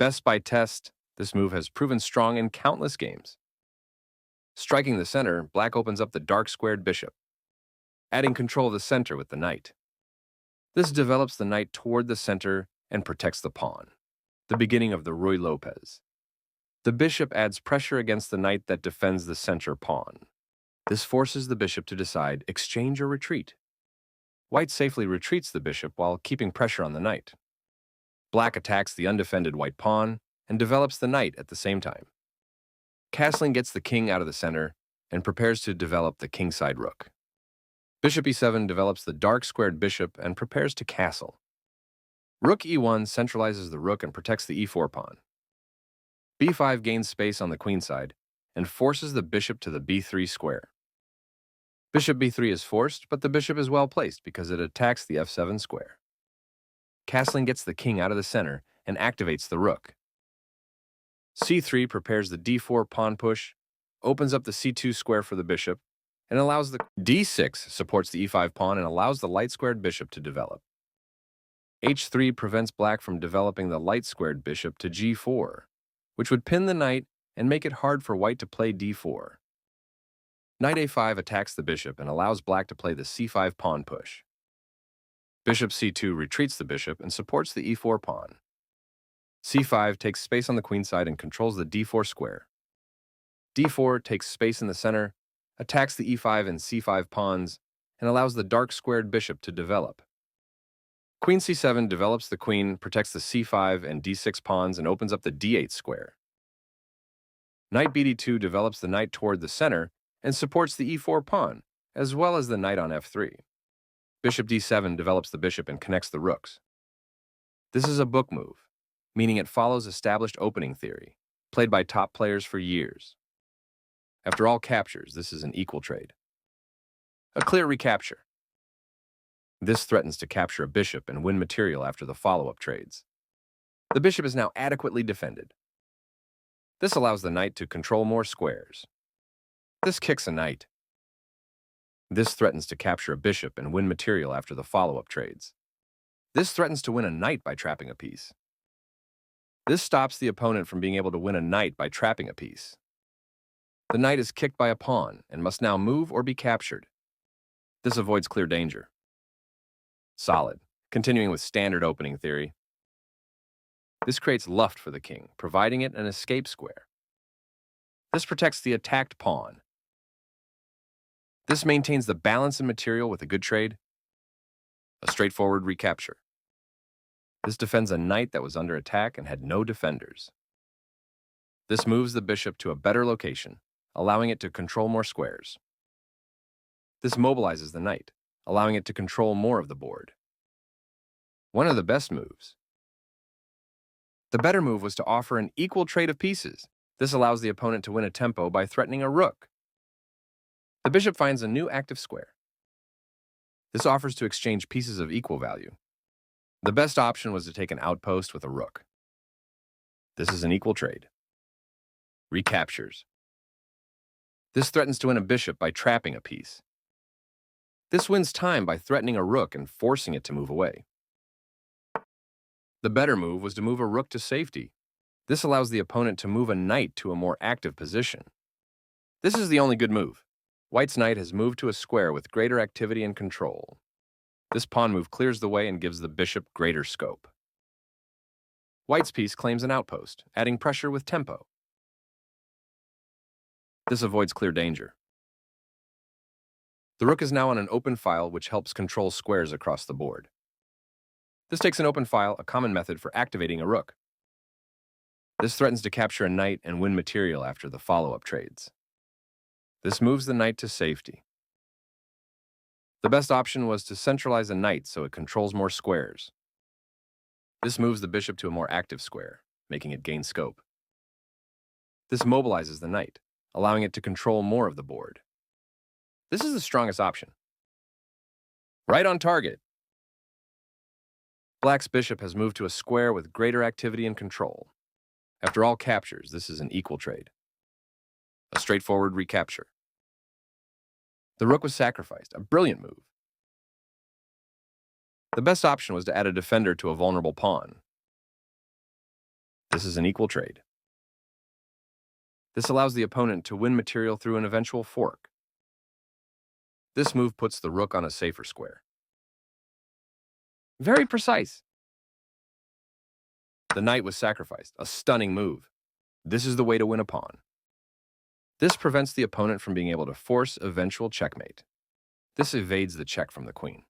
best by test, this move has proven strong in countless games. Striking the center, black opens up the dark squared bishop, adding control of the center with the knight. This develops the knight toward the center and protects the pawn, the beginning of the Ruy Lopez. The bishop adds pressure against the knight that defends the center pawn. This forces the bishop to decide exchange or retreat. White safely retreats the bishop while keeping pressure on the knight. Black attacks the undefended white pawn and develops the knight at the same time. Castling gets the king out of the center and prepares to develop the kingside rook. Bishop e7 develops the dark squared bishop and prepares to castle. Rook e1 centralizes the rook and protects the e4 pawn. b5 gains space on the queen side and forces the bishop to the b3 square. Bishop b3 is forced, but the bishop is well placed because it attacks the f7 square. Castling gets the king out of the center and activates the rook. c3 prepares the d4 pawn push, opens up the c2 square for the bishop, and allows the d6 supports the e5 pawn and allows the light-squared bishop to develop. h3 prevents black from developing the light-squared bishop to g4, which would pin the knight and make it hard for white to play d4. Knight a5 attacks the bishop and allows black to play the c5 pawn push. Bishop c2 retreats the bishop and supports the e4 pawn. c5 takes space on the queen side and controls the d4 square. d4 takes space in the center, attacks the e5 and c5 pawns, and allows the dark squared bishop to develop. Queen c7 develops the queen, protects the c5 and d6 pawns, and opens up the d8 square. Knight bd2 develops the knight toward the center and supports the e4 pawn, as well as the knight on f3. Bishop d7 develops the bishop and connects the rooks. This is a book move, meaning it follows established opening theory, played by top players for years. After all captures, this is an equal trade. A clear recapture. This threatens to capture a bishop and win material after the follow-up trades. The bishop is now adequately defended. This allows the knight to control more squares. This kicks a knight. This threatens to capture a bishop and win material after the follow-up trades. This threatens to win a knight by trapping a piece. This stops the opponent from being able to win a knight by trapping a piece. The knight is kicked by a pawn and must now move or be captured. This avoids clear danger. Solid. Continuing with standard opening theory. This creates luft for the king, providing it an escape square. This protects the attacked pawn. This maintains the balance in material with a good trade. A straightforward recapture. This defends a knight that was under attack and had no defenders. This moves the bishop to a better location, allowing it to control more squares. This mobilizes the knight, allowing it to control more of the board. One of the best moves. The better move was to offer an equal trade of pieces. This allows the opponent to win a tempo by threatening a rook. The bishop finds a new active square. This offers to exchange pieces of equal value. The best option was to take an outpost with a rook. This is an equal trade. Recaptures. This threatens to win a bishop by trapping a piece. This wins time by threatening a rook and forcing it to move away. The better move was to move a rook to safety. This allows the opponent to move a knight to a more active position. This is the only good move. White's knight has moved to a square with greater activity and control. This pawn move clears the way and gives the bishop greater scope. White's piece claims an outpost, adding pressure with tempo. This avoids clear danger. The rook is now on an open file, which helps control squares across the board. This takes an open file, a common method for activating a rook. This threatens to capture a knight and win material after the follow-up trades. This moves the knight to safety. The best option was to centralize a knight so it controls more squares. This moves the bishop to a more active square, making it gain scope. This mobilizes the knight, allowing it to control more of the board. This is the strongest option. Right on target. Black's bishop has moved to a square with greater activity and control. After all captures, this is an equal trade. A straightforward recapture. The rook was sacrificed, a brilliant move. The best option was to add a defender to a vulnerable pawn. This is an equal trade. This allows the opponent to win material through an eventual fork. This move puts the rook on a safer square. Very precise. The knight was sacrificed, a stunning move. This is the way to win a pawn. This prevents the opponent from being able to force eventual checkmate. This evades the check from the queen.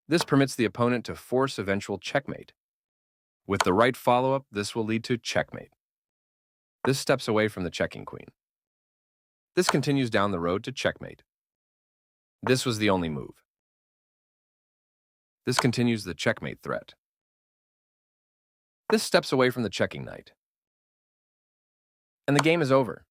This permits the opponent to force eventual checkmate. With the right follow-up, this will lead to checkmate. This steps away from the checking queen. This continues down the road to checkmate. This was the only move. This continues the checkmate threat. This steps away from the checking knight. And the game is over.